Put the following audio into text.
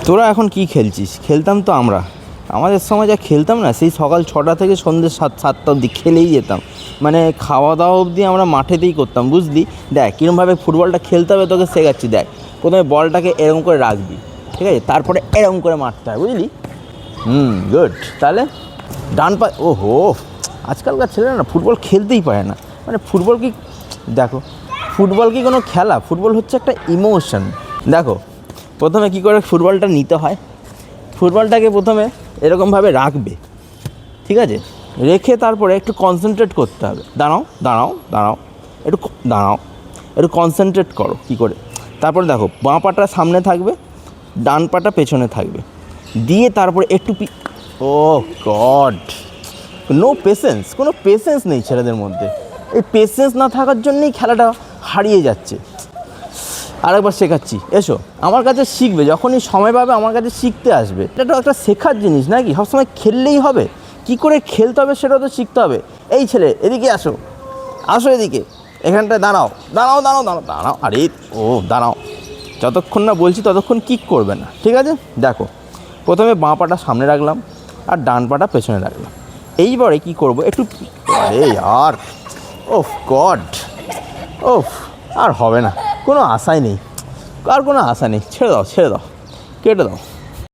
তোরা এখন কি খেলছিস? খেলতাম তো আমরা, আমাদের সময় যা খেলতাম না, সেই সকাল 6টা থেকে সন্ধ্যে 7টা অবধি খেলেই যেতাম। মানে খাওয়া দাওয়া অবধি আমরা মাঠেতেই করতাম, বুঝলি? দেখ কীরকমভাবে ফুটবলটা খেলতে হবে তোকে শেখাচ্ছি। দেখ, প্রথমে বলটাকে এরকম করে রাখবি, ঠিক আছে? তারপরে এরকম করে মারতে হয়, বুঝলি? গুড। তাহলে ডান পা, ওহো, আজকালকার ছেলেরা না ফুটবল খেলতেই পারে না। মানে ফুটবল কি, দেখো, ফুটবল কি কোনো খেলা? ফুটবল হচ্ছে একটা ইমোশন। দেখো, প্রথমে কি করে ফুটবলটা নিতে হয়, ফুটবলটাকে প্রথমে এরকমভাবে রাখবে, ঠিক আছে? রেখে তারপরে একটু কনসেন্ট্রেট করতে হবে। দাঁড়াও দাঁড়াও দাঁড়াও, একটু দাঁড়াও, একটু কনসেন্ট্রেট করো কী করে। তারপরে দেখো, বাঁ পাটা সামনে থাকবে, ডান পাটা পেছনে থাকবে, দিয়ে তারপরে একটু ও গড, নো পেশেন্স, কোনো পেশেন্স নেই ছেলেদের মধ্যে। এই পেশেন্স না থাকার জন্যই খেলাটা হারিয়ে যাচ্ছে। আরেকবার শেখাচ্ছি, এসো আমার কাছে শিখবে, যখনই সময় পাবে আমার কাছে শিখতে আসবে। এটা তো একটা শেখার জিনিস নাকি? সবসময় খেললেই হবে? কি করে খেলতে হবে সেটাও তো শিখতে হবে। এই ছেলে, এদিকে আসো, আসো এদিকে, এখানটায় দাঁড়াও দাঁড়াও দাঁড়াও দাঁড়াও দাঁড়াও, আরে ও দাঁড়াও, যতক্ষণ না বলছি ততক্ষণ কিক করবে না, ঠিক আছে? দেখো, প্রথমে বাঁ পাটা সামনে রাখলাম আর ডান পাটা পেছনে রাখলাম। এইবারে কি করব, একটু, আরে আর, ওফ গড, ওফ, আর হবে না, কোনো আশাই নেই, আর কোনো আশা নেই, ছেড়ে দাও ছেড়ে দাও, কেটে দাও।